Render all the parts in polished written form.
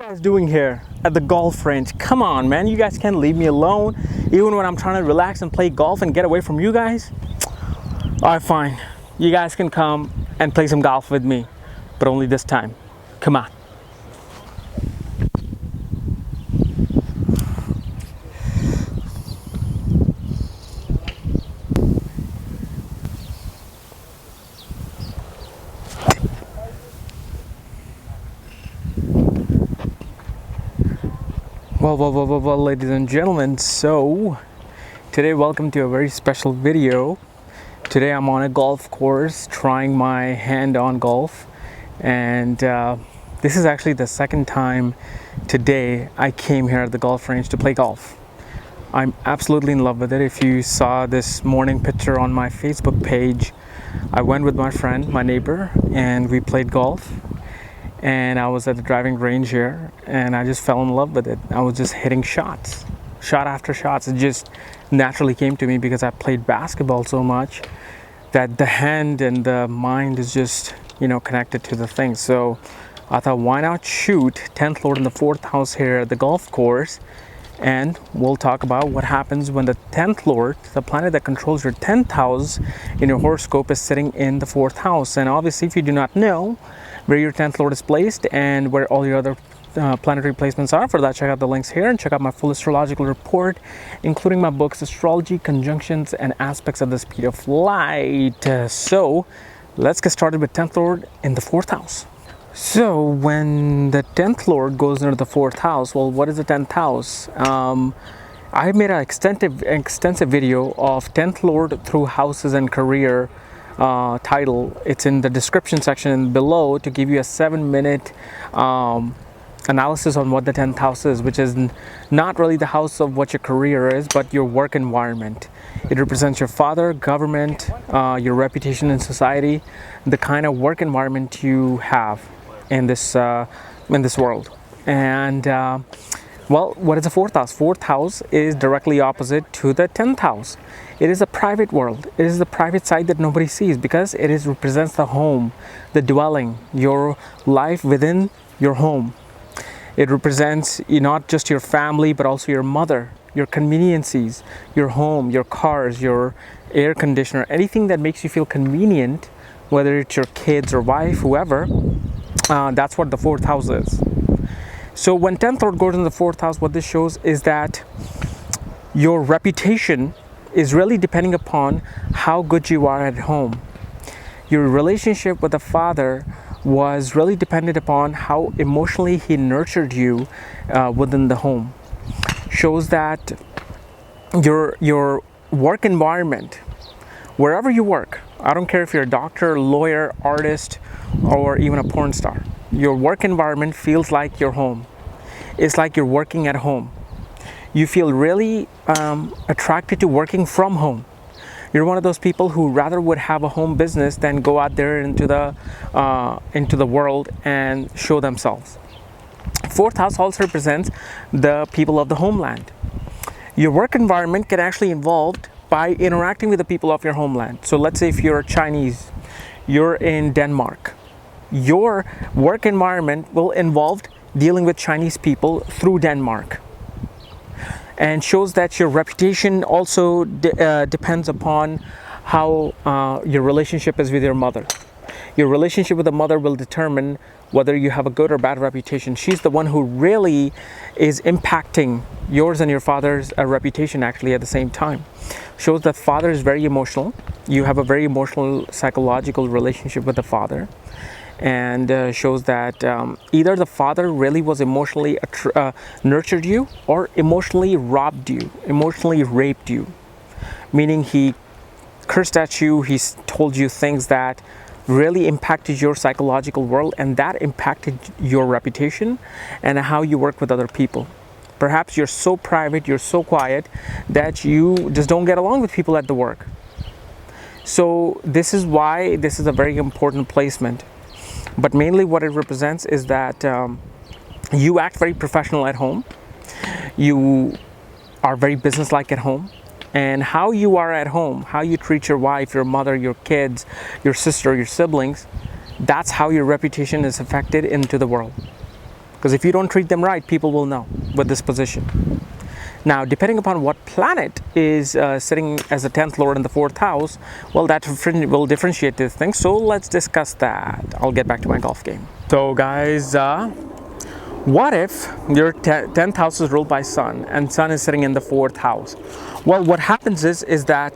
guys doing here at the golf range? Come on, man, you guys can't leave me alone even when I'm trying to relax and play golf and get away from you guys. All right, fine, you guys can come and play some golf with me, but only this time. Come on. Well, ladies and gentlemen, so today welcome to a very special video. Today I'm on a golf course trying my hand on golf, and this is actually the second time today I came here at the golf range to play golf. I'm absolutely in love with it. If you saw this morning picture on my Facebook page, I went with my friend, my neighbor, and we played golf. And I was at the driving range here and I just fell in love with it. I was just hitting shots, shot after shots. It just naturally came to me because I played basketball so much that the hand and the mind is just, connected to the thing. So I thought, why not shoot 10th Lord in the 4th house here at the golf course, and we'll talk about what happens when the 10th Lord, the planet that controls your 10th house in your horoscope, is sitting in the 4th house. And obviously, if you do not know where your 10th Lord is placed and where all your other planetary placements are, for that check out the links here and check out my full astrological report, including my books, Astrology, Conjunctions, and Aspects of the Speed of Light. So let's get started with 10th Lord in the 4th house. So when the 10th Lord goes into the 4th house, well, what is the 10th house? I made an extensive video of 10th Lord through houses and career title. It's in the description section below to give you a 7-minute analysis on what the 10th house is, which is not really the house of what your career is, but your work environment. It represents your father, government, your reputation in society, the kind of work environment you have in this world. And well, what is the 4th house? 4th house is directly opposite to the 10th house. It is a private world. It is the private side that nobody sees because it represents the home, the dwelling, your life within your home. It represents not just your family, but also your mother, your conveniences, your home, your cars, your air conditioner, anything that makes you feel convenient, whether it's your kids or wife, whoever, that's what the 4th house is. So when 10th Lord goes in the 4th house, what this shows is that your reputation is really depending upon how good you are at home. Your relationship with the father was really dependent upon how emotionally he nurtured you within the home. Shows that your work environment, wherever you work, I don't care if you're a doctor, lawyer, artist, or even a porn star, your work environment feels like your home. It's like you're working at home. You feel really attracted to working from home. You're one of those people who rather would have a home business than go out there into the world and show themselves. 4th house also represents the people of the homeland. Your work environment can actually involve by interacting with the people of your homeland. So let's say if you're Chinese, you're in Denmark, your work environment will involve dealing with Chinese people through Denmark. And shows that your reputation also depends upon how your relationship is with your mother. Your relationship with the mother will determine whether you have a good or bad reputation. She's the one who really is impacting yours and your father's reputation actually at the same time. Shows that father is very emotional. You have a very emotional psychological relationship with the father. And shows that either the father really was emotionally nurtured you or emotionally robbed you, emotionally raped you. Meaning he cursed at you, he told you things that really impacted your psychological world, and that impacted your reputation and how you work with other people. Perhaps you're so private, you're so quiet that you just don't get along with people at the work. So this is why this is a very important placement. But mainly what it represents is that you act very professional at home. You are very businesslike at home. And how you are at home, how you treat your wife, your mother, your kids, your sister, your siblings, that's how your reputation is affected into the world. Because if you don't treat them right, people will know with this position. Now, depending upon what planet is sitting as the 10th lord in the 4th house, well, that will differentiate this thing. So let's discuss that. I'll get back to my golf game. So guys, what if your 10th house is ruled by Sun and Sun is sitting in the 4th house? Well, what happens is that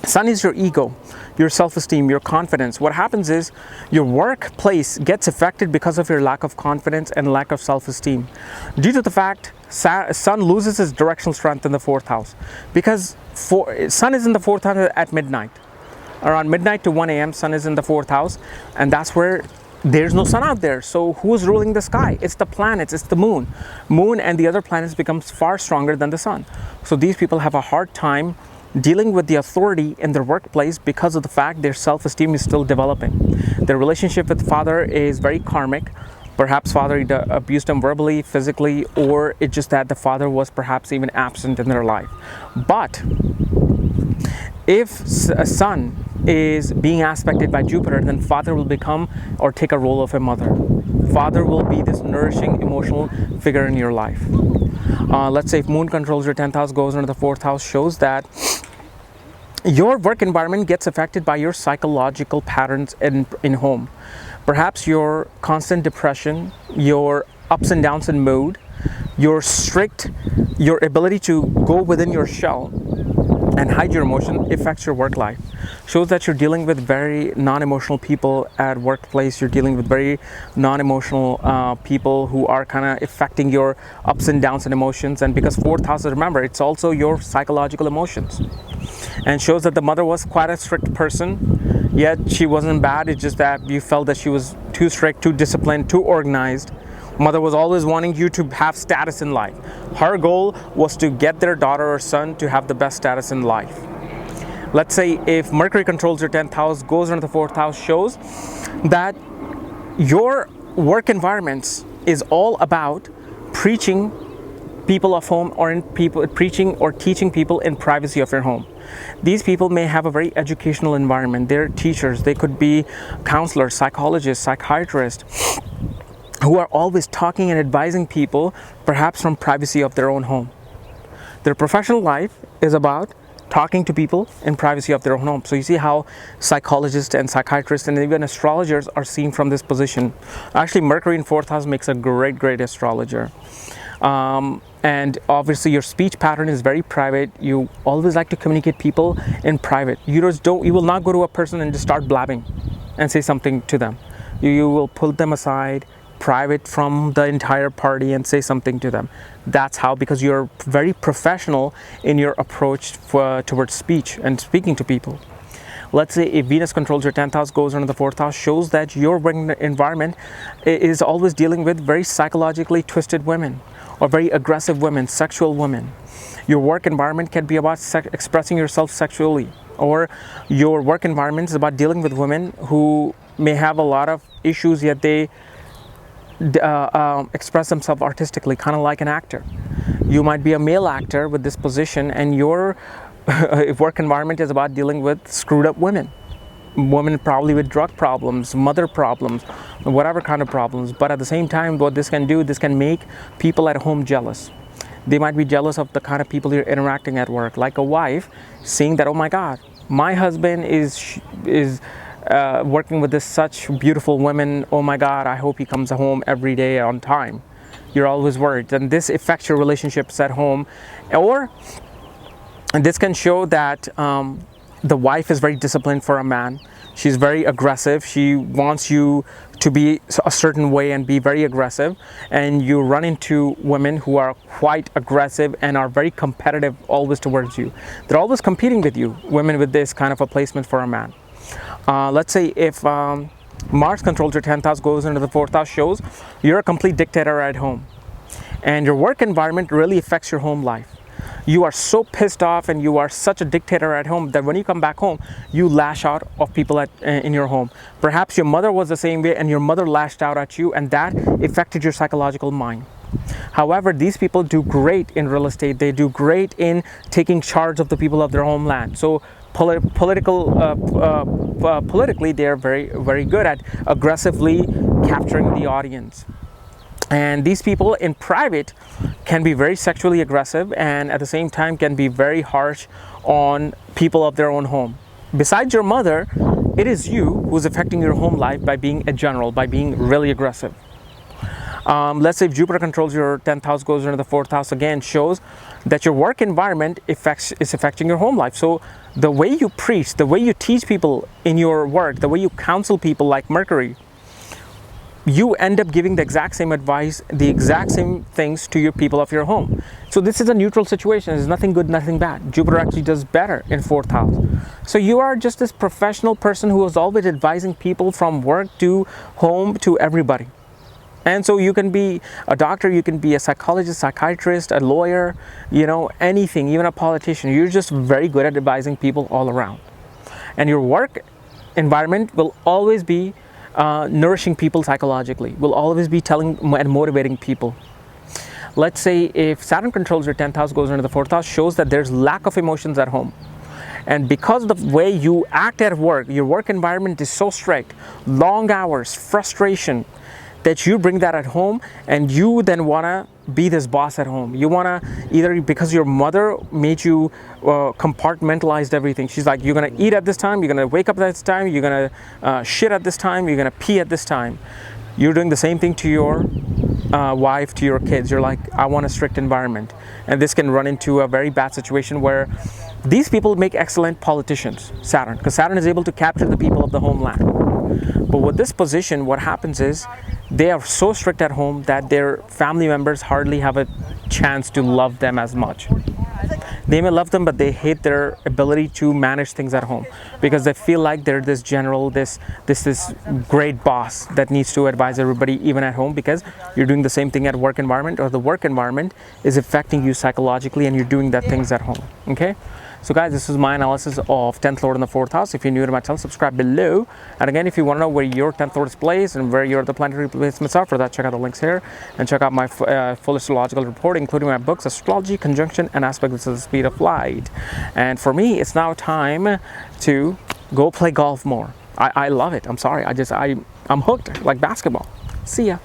Sun is your ego, your self-esteem, your confidence. What happens is your workplace gets affected because of your lack of confidence and lack of self-esteem. Due to the fact Sun loses its directional strength in the 4th house, because Sun is in the 4th house at midnight. Around midnight to 1 a.m. Sun is in the 4th house, and that's where there's no sun out there. So who's ruling the sky? It's the planets, it's the moon. Moon and the other planets becomes far stronger than the sun. So these people have a hard time dealing with the authority in their workplace because of the fact their self-esteem is still developing. Their relationship with father is very karmic. Perhaps father abused them verbally, physically, or it's just that the father was perhaps even absent in their life. But if a Sun is being aspected by Jupiter, then father will become or take a role of a mother. Father will be this nourishing emotional figure in your life. Let's say if moon controls your 10th house, goes into the 4th house, shows that your work environment gets affected by your psychological patterns in home. Perhaps your constant depression, your ups and downs in mood, your ability to go within your shell and hide your emotion affects your work life. Shows that you're dealing with very non-emotional people at workplace. You're dealing with very non-emotional people who are kind of affecting your ups and downs and emotions. And because 4th house, remember, it's also your psychological emotions. And shows that the mother was quite a strict person, yet she wasn't bad. It's just that you felt that she was too strict, too disciplined, too organized. Mother was always wanting you to have status in life. Her goal was to get their daughter or son to have the best status in life. Let's say if Mercury controls your 10th house, goes into the 4th house, shows that your work environments is all about preaching people of home or preaching or teaching people in privacy of your home. These people may have a very educational environment. They're teachers, they could be counselors, psychologists, psychiatrists, who are always talking and advising people, perhaps from privacy of their own home. Their professional life is about talking to people in privacy of their own home. So you see how psychologists and psychiatrists and even astrologers are seen from this position. Actually, Mercury in 4th house makes a great astrologer. And obviously your speech pattern is very private. You always like to communicate people in private. You will not go to a person and just start blabbing and say something to them. You will pull them aside, private from the entire party, and say something to them. That's how, because you're very professional in your approach towards speech and speaking to people. Let's say if Venus controls your 10th house, goes into the 4th house, shows that your work environment is always dealing with very psychologically twisted women or very aggressive women, sexual women. Your work environment can be about expressing yourself sexually, or your work environment is about dealing with women who may have a lot of issues, yet they express themselves artistically, kind of like an actor. You might be a male actor with this position, and your work environment is about dealing with screwed up women probably with drug problems, mother problems, whatever kind of problems. But at the same time, what this can do, this can make people at home jealous. They might be jealous of the kind of people you're interacting at work, like a wife seeing that, oh my God, my husband is working with such beautiful women. Oh my God, I hope he comes home every day on time. You're always worried, and this affects your relationships at home. Or this can show that the wife is very disciplined for a man. She's very aggressive. She wants you to be a certain way and be very aggressive, and you run into women who are quite aggressive and are very competitive always towards you. They're always competing with you, women with this kind of a placement for a man. Let's say if Mars controls your 10th house, goes into the 4th house, shows you're a complete dictator at home, and your work environment really affects your home life. You are so pissed off and you are such a dictator at home that when you come back home, you lash out of people in your home. Perhaps your mother was the same way and your mother lashed out at you, and that affected your psychological mind. However, these people do great in real estate. They do great in taking charge of the people of their homeland. So politically, they are very, very good at aggressively capturing the audience. And these people in private can be very sexually aggressive, and at the same time can be very harsh on people of their own home. Besides your mother, it is you who's affecting your home life by being a general, by being really aggressive. Let's say if Jupiter controls your 10th house, goes into the 4th house, again shows that your work environment is affecting your home life. So the way you preach, the way you teach people in your work, the way you counsel people like Mercury, you end up giving the exact same advice, the exact same things to your people of your home. So this is a neutral situation. There's nothing good, nothing bad. Jupiter actually does better in 4th house. So you are just this professional person who is always advising people from work to home to everybody. And so you can be a doctor, you can be a psychologist, psychiatrist, a lawyer, you know, anything, even a politician. You're just very good at advising people all around. And your work environment will always be nourishing people psychologically, will always be telling and motivating people. Let's say if Saturn controls your 10th house, goes into the 4th house, shows that there's lack of emotions at home. And because of the way you act at work, your work environment is so strict, long hours, frustration, that you bring that at home, and you then want to be this boss at home. You want to, either because your mother made you compartmentalized everything. She's like, you're going to eat at this time, you're going to wake up at this time, you're going to shit at this time, you're going to pee at this time. You're doing the same thing to your wife, to your kids. You're like, I want a strict environment. And this can run into a very bad situation where these people make excellent politicians, Saturn, because Saturn is able to capture the people of the homeland. But with this position, what happens is they are so strict at home that their family members hardly have a chance to love them as much. They may love them, but they hate their ability to manage things at home because they feel like they're this general, this great boss that needs to advise everybody even at home, because you're doing the same thing at work environment, or the work environment is affecting you psychologically and you're doing that things at home. Okay? So guys, this is my analysis of 10th Lord in the 4th house. If you're new to my channel, subscribe below. And again, if you want to know where your 10th Lord is placed and where your other planetary placements are, for that, check out the links here. And check out my full astrological report, including my books, Astrology, Conjunction, and Aspects of the Speed of Light. And for me, it's now time to go play golf more. I love it. I'm sorry. I'm hooked like basketball. See ya.